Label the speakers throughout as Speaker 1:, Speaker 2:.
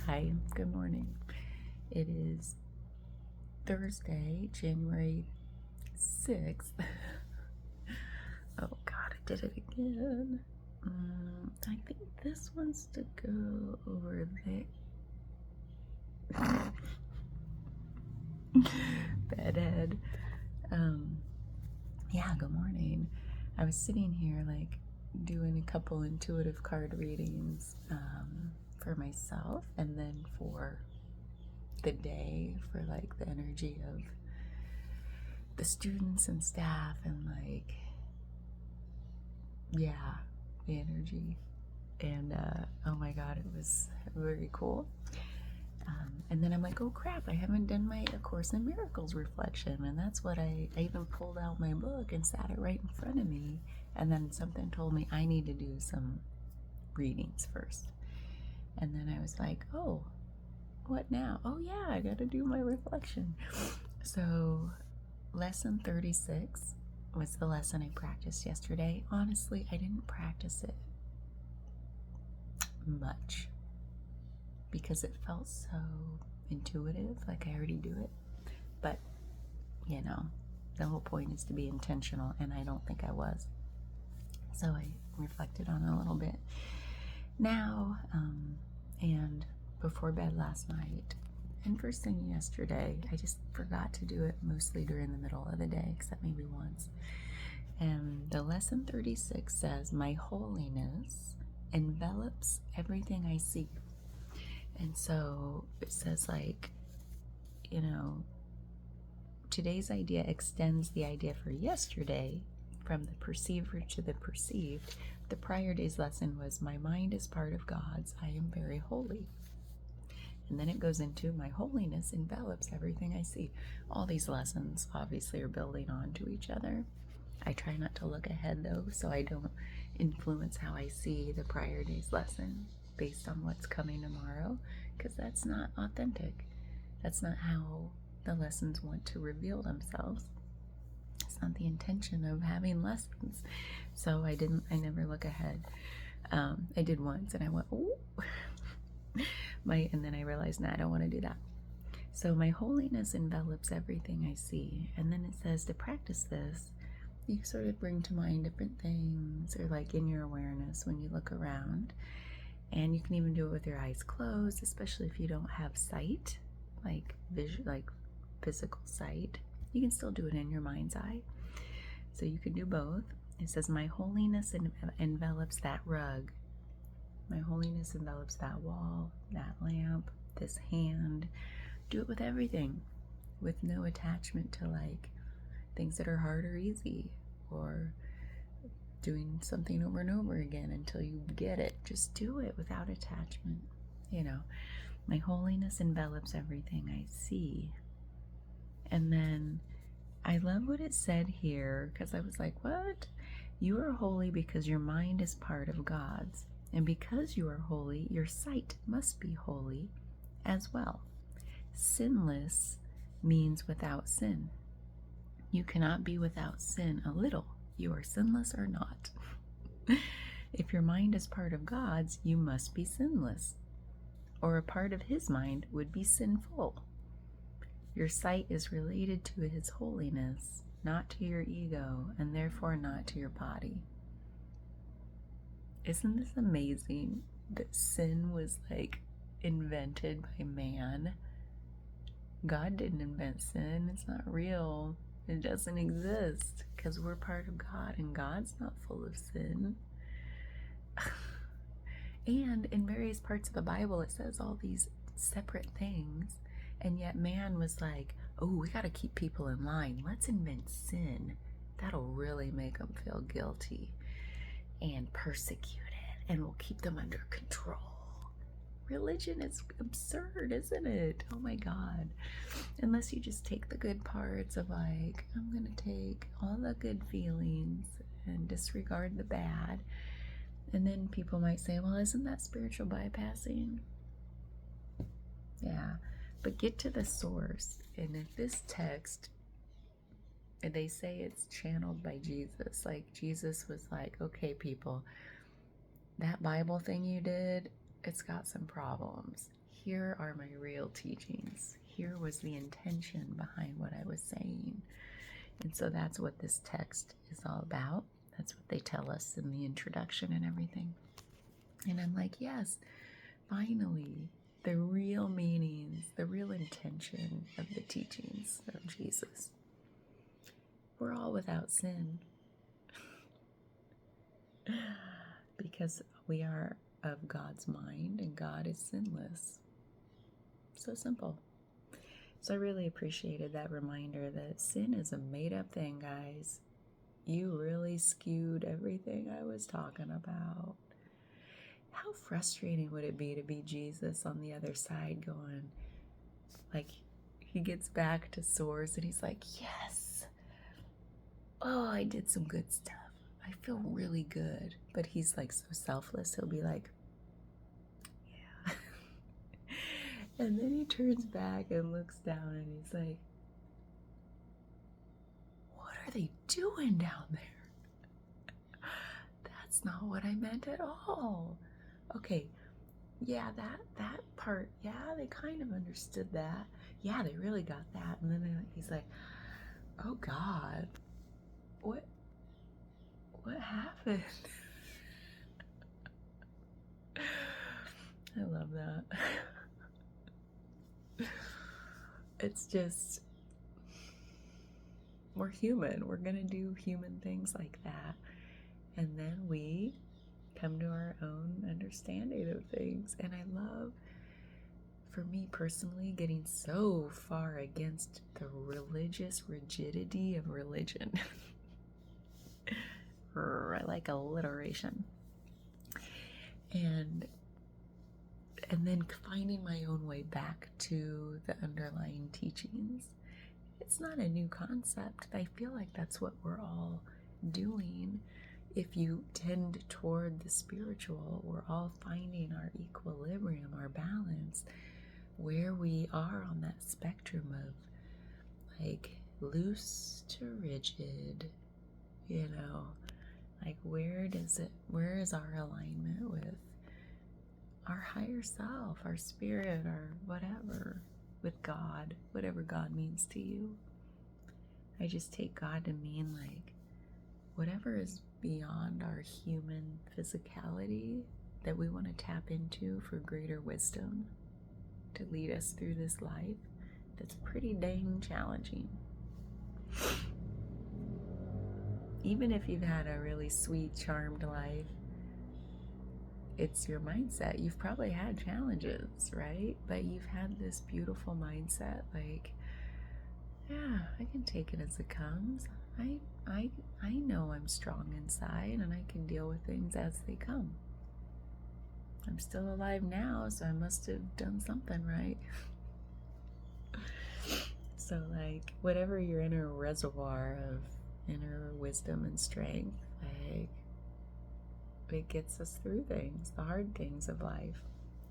Speaker 1: Hi, good morning. It is Thursday, January 6th. Oh God, I did it again. I think this one's to go over there. Bedhead. Yeah, good morning. I was sitting here doing a couple intuitive card readings for myself and then for the day for the energy of the students and staff and the energy. And oh my God, it was very cool. And then I'm like, oh crap, I haven't done my A Course in Miracles reflection. And that's what I even pulled out my book and sat it right in front of me. And then something told me I need to do some readings first. And then I was like, oh, what now? Oh yeah, I got to do my reflection. So lesson 36 was the lesson I practiced yesterday. Honestly, I didn't practice it much because it felt so intuitive, like I already do it. But, the whole point is to be intentional, and I don't think I was. So I reflected on it a little bit now, and before bed last night, and first thing yesterday. I just forgot to do it mostly during the middle of the day, except maybe once. And the lesson 36 says, my holiness envelops everything I see. And so it says today's idea extends the idea for yesterday from the perceiver to the perceived. The prior day's lesson was, my mind is part of God's. I am very holy. And then it goes into, my holiness envelops everything I see. All these lessons obviously are building on to each other. I try not to look ahead though, so I don't influence how I see the prior day's lesson based on what's coming tomorrow, because that's not authentic. That's not how the lessons want to reveal themselves. It's not the intention of having lessons. So I never look ahead. I did once and I went, ooh. And then I realized, I don't want to do that. So my holiness envelops everything I see. And then it says to practice this, you sort of bring to mind different things, or in your awareness when you look around. And you can even do it with your eyes closed, especially if you don't have sight, physical sight. You can still do it in your mind's eye. So you can do both. It says, my holiness envelops that rug. My holiness envelops that wall, that lamp, this hand. Do it with everything, with no attachment to things that are hard or easy, or doing something over and over again until you get it. Just do it without attachment. My holiness envelops everything I see. And then I love what it said here, because I was like, what? You are holy because your mind is part of God's. And because you are holy, your sight must be holy as well. Sinless means without sin. You cannot be without sin a little. You are sinless or not. If your mind is part of God's, you must be sinless. Or a part of His mind would be sinful. Your sight is related to His holiness, not to your ego, and therefore not to your body. Isn't this amazing that sin was invented by man? God didn't invent sin. It's not real. It doesn't exist because we're part of God, and God's not full of sin. And in various parts of the Bible, it says all these separate things, and yet man was like, oh, we got to keep people in line. Let's invent sin. That'll really make them feel guilty and persecuted, and we'll keep them under control. Religion is absurd, isn't it? Oh my God. Unless you just take the good parts of I'm going to take all the good feelings and disregard the bad. And then people might say, well, isn't that spiritual bypassing? Yeah, but get to the source. And if this text, they say it's channeled by Jesus. Jesus was like, okay, people, that Bible thing you did, it's got some problems. here are my real teachings. Here was the intention behind what I was saying. And so that's what this text is all about. That's what they tell us in the introduction and everything. And I'm like, yes, finally, the real meanings, the real intention of the teachings of Jesus. We're all without sin because we are of God's mind and God is sinless. So simple. So I really appreciated that reminder that sin is a made-up thing, guys. You really skewed everything I was talking about. How frustrating would it be to be Jesus on the other side going, like, he gets back to source and he's like, yes, oh, I did some good stuff. I feel really good. But he's like so selfless. He'll be like, yeah. And then he turns back and looks down and he's like, what are they doing down there? That's not what I meant at all. Okay, yeah, that part, yeah, they kind of understood that. Yeah, they really got that. And then he's like, oh God, what happened? I love that. It's just, we're human. We're gonna do human things like that. And then we come to our own understanding of things. And I love, for me personally, getting so far against the religious rigidity of religion. I like alliteration. And then finding my own way back to the underlying teachings. It's not a new concept. I feel like that's what we're all doing. If you tend toward the spiritual, we're all finding our equilibrium, our balance, where we are on that spectrum of like loose to rigid, you know, like where is our alignment with our higher self, our spirit, or whatever, with God, whatever God means to you. I just take God to mean like whatever is beyond our human physicality that we want to tap into for greater wisdom to lead us through this life that's pretty dang challenging. Even if you've had a really sweet, charmed life, it's your mindset. You've probably had challenges, right? But you've had this beautiful mindset, like, yeah, I can take it as it comes. I know I'm strong inside and I can deal with things as they come. I'm still alive now, so I must have done something right. So like whatever your inner reservoir of inner wisdom and strength, like it gets us through things, the hard things of life.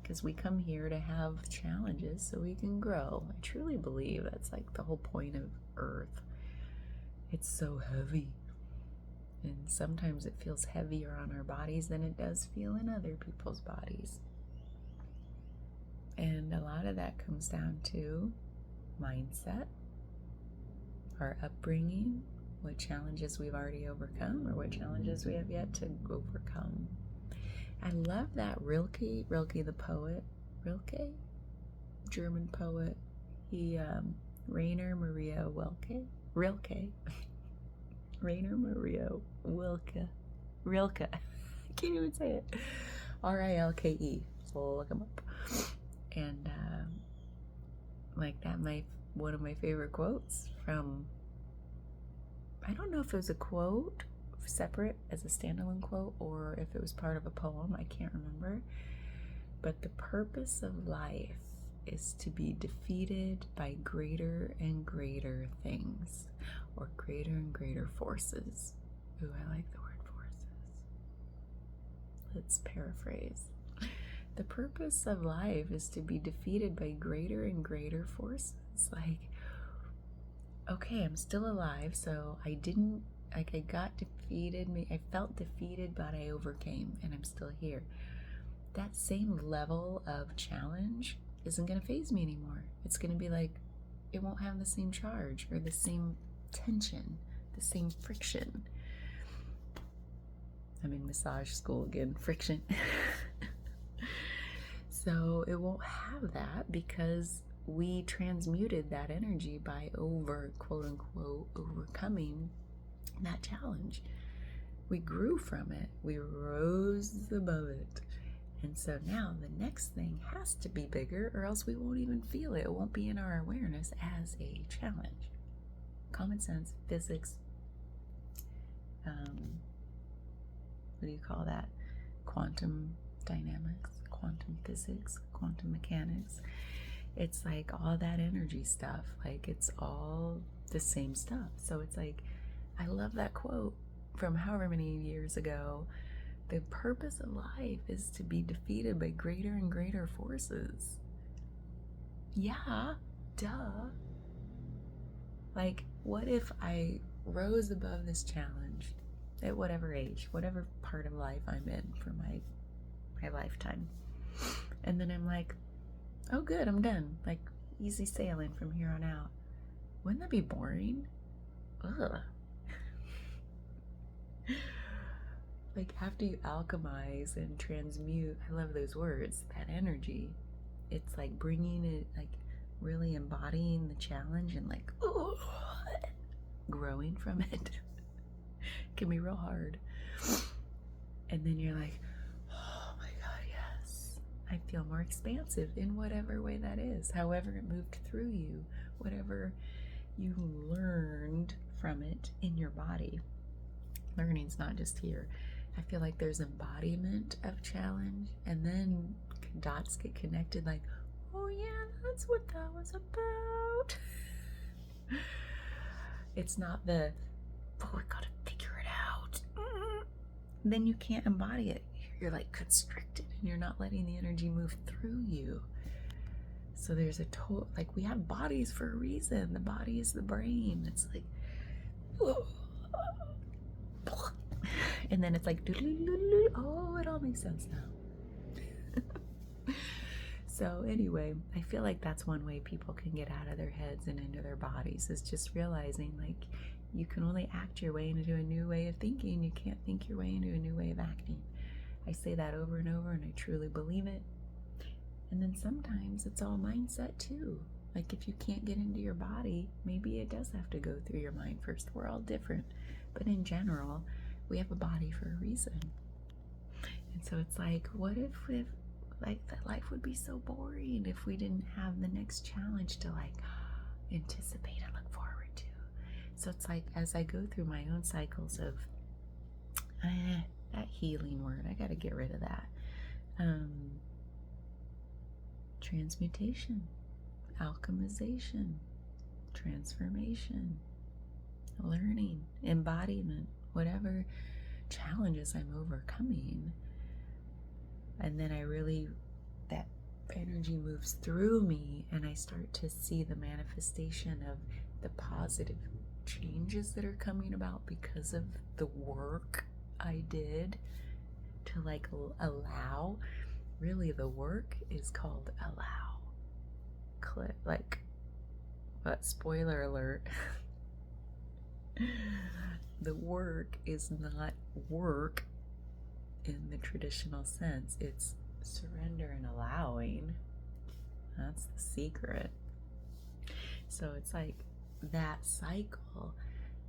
Speaker 1: Because we come here to have challenges so we can grow. I truly believe that's like the whole point of Earth. It's so heavy. And sometimes it feels heavier on our bodies than it does feel in other people's bodies. And a lot of that comes down to mindset, our upbringing, what challenges we've already overcome or what challenges we have yet to overcome. I love that Rilke the poet, German poet, he, Rainer Maria Rilke, Rilke, I can't even say it, Rilke, so look him up. And like that, one of my favorite quotes from, I don't know if it was a quote separate as a standalone quote or if it was part of a poem, I can't remember. But the purpose of life is to be defeated by greater and greater things, or greater and greater forces. Ooh, I like the word forces. Let's paraphrase. The purpose of life is to be defeated by greater and greater forces. Like, okay, I'm still alive, so I got defeated, I felt defeated, but I overcame, and I'm still here. That same level of challenge isn't going to faze me anymore. It's going to be like, it won't have the same charge or the same tension, the same friction. I'm in massage school again, friction. So it won't have that because we transmuted that energy by quote unquote, overcoming that challenge. We grew from it. We rose above it. And so now the next thing has to be bigger, or else we won't even feel it. It won't be in our awareness as a challenge. Common sense, physics, what do you call that? Quantum dynamics, quantum physics, quantum mechanics. It's like all that energy stuff. Like it's all the same stuff. So it's like, I love that quote from however many years ago. The purpose of life is to be defeated by greater and greater forces. Yeah, duh. Like, what if I rose above this challenge at whatever age, whatever part of life I'm in for my lifetime, and then I'm like, oh good, I'm done. Like, easy sailing from here on out. Wouldn't that be boring? Ugh. Like, after you alchemize and transmute, I love those words, that energy, it's like bringing it, like really embodying the challenge and like, ooh, growing from it. Can be real hard. And then you're like, oh my God, yes. I feel more expansive in whatever way that is, however it moved through you, whatever you learned from it in your body. Learning's not just here. I feel like there's embodiment of challenge, and then dots get connected like, oh yeah, that's what that was about. It's not the, oh, we gotta figure it out. Then you can't embody it. You're like constricted and you're not letting the energy move through you. So there's a total, like, we have bodies for a reason. The body is the brain. It's like, and then it's like, oh, it all makes sense now. So anyway, I feel like that's one way people can get out of their heads and into their bodies, is just realizing like you can only act your way into a new way of thinking. You can't think your way into a new way of acting. I say that over and over, and I truly believe it. And then sometimes it's all mindset too. Like if you can't get into your body, maybe it does have to go through your mind first. We're all different. But in general, we have a body for a reason. And so it's like, what if like that life would be so boring if we didn't have the next challenge to like anticipate and look forward to. So it's like, as I go through my own cycles of that healing word, I got to get rid of that. Transmutation, alchemization, transformation, learning, embodiment, whatever challenges I'm overcoming. And then that energy moves through me, and I start to see the manifestation of the positive changes that are coming about because of the work I did to like allow. Really, the work is called allow. Like, but spoiler alert, the work is not work in the traditional sense. It's surrender and allowing. That's the secret. So it's like that cycle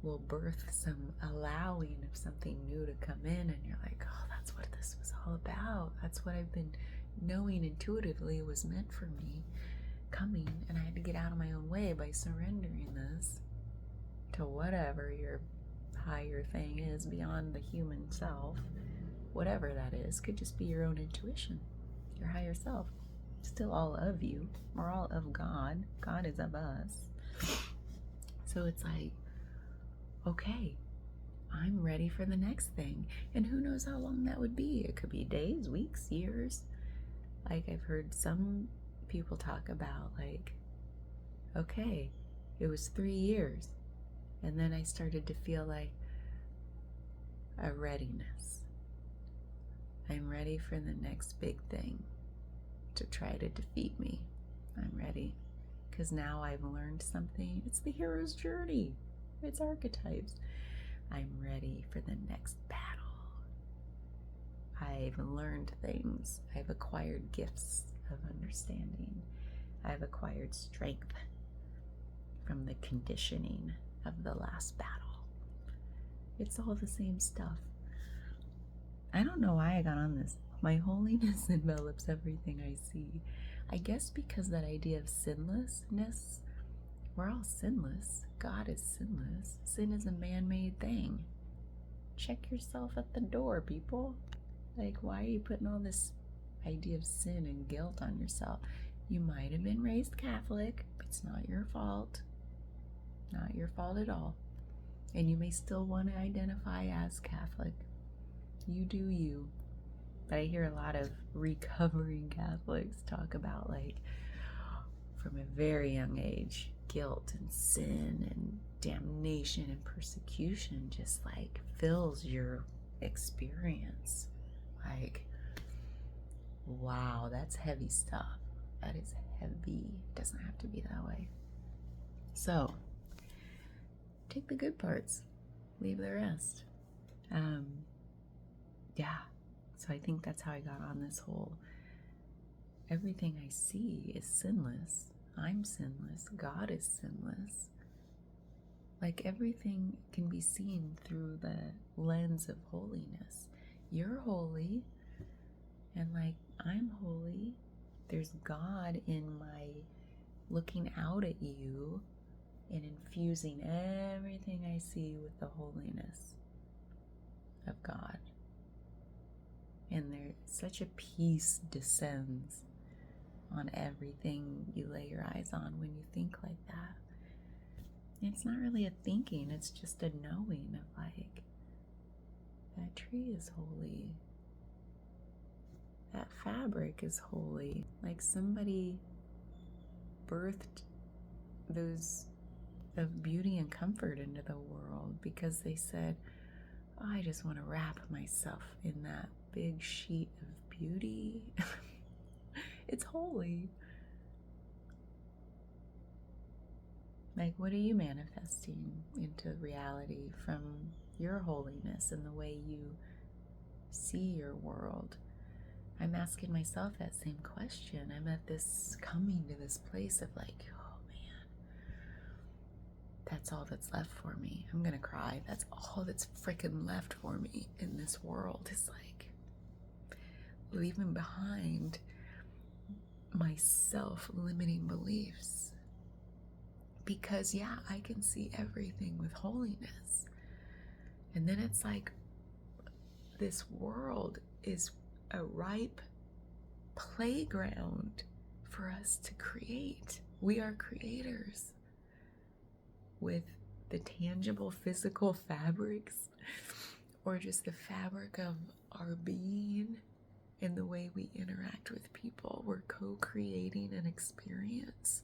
Speaker 1: will birth some allowing of something new to come in, and you're like, oh, that's what this was all about. That's what I've been knowing intuitively was meant for me coming, and I had to get out of my own way by surrendering this to whatever your higher thing is beyond the human self. Whatever that is, could just be your own intuition, your higher self. Still all of you. We're all of God. God is of us. So it's like, okay, I'm ready for the next thing. And who knows how long that would be? It could be days, weeks, years. Like I've heard some people talk about like, okay, it was 3 years. And then I started to feel like a readiness. I'm ready for the next big thing to try to defeat me. I'm ready. Because now I've learned something. It's the hero's journey. It's archetypes. I'm ready for the next battle. I've learned things. I've acquired gifts of understanding. I've acquired strength from the conditioning of the last battle. It's all the same stuff. I don't know why I got on this. My holiness envelops everything I see. I guess because that idea of sinlessness, we're all sinless. God is sinless. Sin is a man-made thing. Check yourself at the door, people. Like, why are you putting all this idea of sin and guilt on yourself? You might have been raised Catholic. It's not your fault. Not your fault at all. And you may still want to identify as Catholic. You do you. But I hear a lot of recovering Catholics talk about, like, from a very young age, guilt and sin and damnation and persecution just like fills your experience. Like, wow, that's heavy stuff. That is heavy. It doesn't have to be that way. So, take the good parts, leave the rest. Yeah. So I think that's how I got on this whole, everything I see is sinless. I'm sinless. God is sinless. Like, everything can be seen through the lens of holiness. You're holy, and like, I'm holy. There's God in my looking out at you and infusing everything I see with the holiness of God. And there, such a peace descends on everything you lay your eyes on when you think like that. It's not really a thinking, it's just a knowing of like, that tree is holy. That fabric is holy. Like, somebody birthed those of beauty and comfort into the world because they said, oh, I just want to wrap myself in that big sheet of beauty. It's holy. Like, what are you manifesting into reality from your holiness and the way you see your world? I'm asking myself that same question. I'm at this, coming to this place of like, oh man, that's all that's left for me. I'm gonna cry. That's all that's freaking left for me in this world. Is like leaving behind my self-limiting beliefs. Because yeah, I can see everything with holiness. And then it's like, this world is a ripe playground for us to create. We are creators with the tangible physical fabrics, or just the fabric of our being and the way we interact with people. We're co-creating an experience.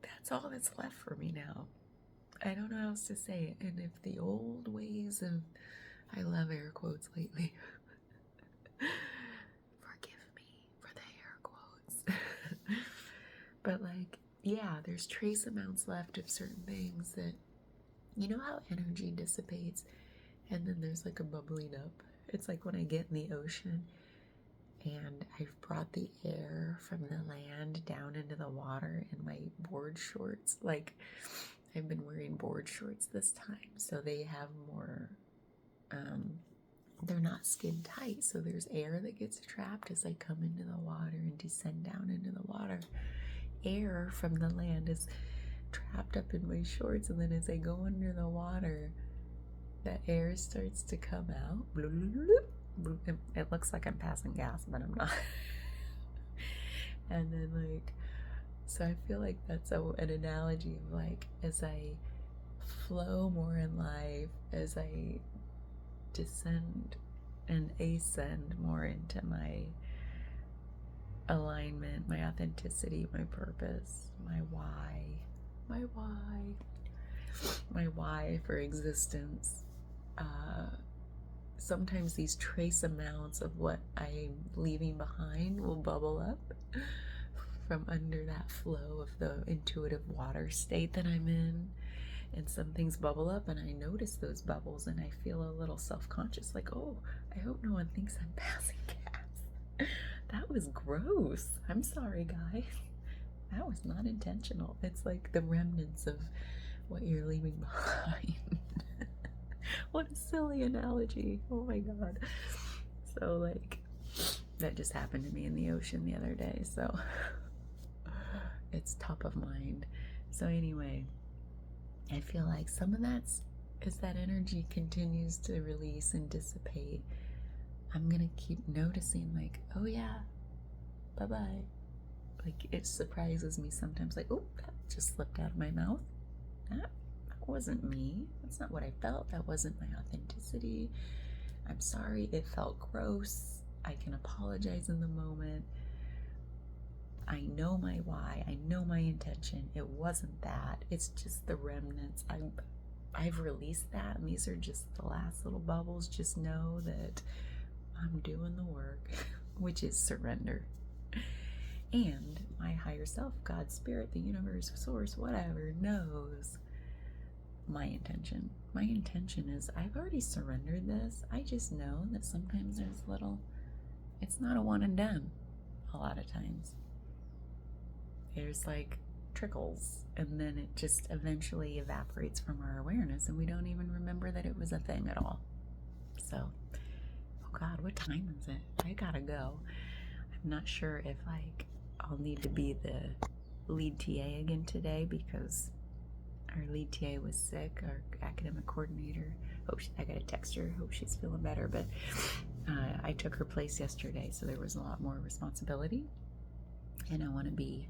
Speaker 1: That's all that's left for me now. I don't know how else to say it. And if the old ways of, I love air quotes lately. Forgive me for the air quotes. But like, yeah, there's trace amounts left of certain things that, you know how energy dissipates and then there's like a bubbling up. It's like when I get in the ocean and I've brought the air from the land down into the water in my board shorts. Like, I've been wearing board shorts this time, so they have more, they're not skin tight, so there's air that gets trapped as I come into the water and descend down into the water. Air from the land is trapped up in my shorts, and then as I go under the water, the air starts to come out. It looks like I'm passing gas, but I'm not. And then like, so I feel like that's an analogy of like, as I flow more in life, as I descend and ascend more into my alignment, my authenticity, my purpose, my why for existence. Sometimes these trace amounts of what I'm leaving behind will bubble up, from under that flow of the intuitive water state that I'm in. And some things bubble up, and I notice those bubbles, and I feel a little self-conscious, like, oh, I hope no one thinks I'm passing gas. That was gross. I'm sorry, guys. That was not intentional. It's like the remnants of what you're leaving behind. What a silly analogy. Oh my God. So, like, that just happened to me in the ocean the other day, so it's top of mind. So anyway, I feel like some of that's, as that energy continues to release and dissipate, I'm gonna keep noticing, like, oh yeah, bye-bye. Like, it surprises me sometimes, like, oh, that just slipped out of my mouth. That wasn't me. That's not what I felt. That wasn't my authenticity. I'm sorry. It felt gross. I can apologize in the moment. I know my why. I know my intention. It wasn't that. It's just the remnants. I've released that, and these are just the last little bubbles. Just know that I'm doing the work, which is surrender. And my higher self, God, Spirit, the universe, source, whatever, knows my intention. My intention is, I've already surrendered this. I just know that sometimes there's it's not a one and done a lot of times. There's like trickles, and then it just eventually evaporates from our awareness, and we don't even remember that it was a thing at all. So, oh God, what time is it? I gotta go. I'm not sure if I'll need to be the lead TA again today, because our lead TA was sick, our academic coordinator. I got to text her. Hope she's feeling better. But I took her place yesterday, so there was a lot more responsibility, and I want to be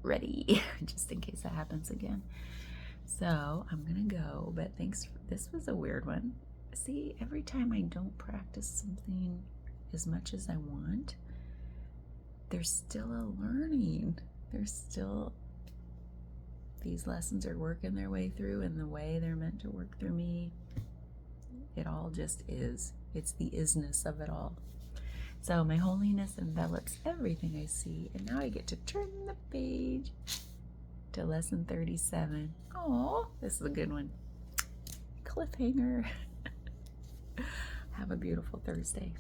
Speaker 1: ready just in case that happens again. So I'm gonna go. But thanks. This was a weird one. See, every time I don't practice something as much as I want, there's still a learning. There's still, these lessons are working their way through in the way they're meant to work through me. It all just is. It's the isness of it all. So my holiness envelops everything I see. And now I get to turn the page to lesson 37. Oh, this is a good one. Cliffhanger. Have a beautiful Thursday.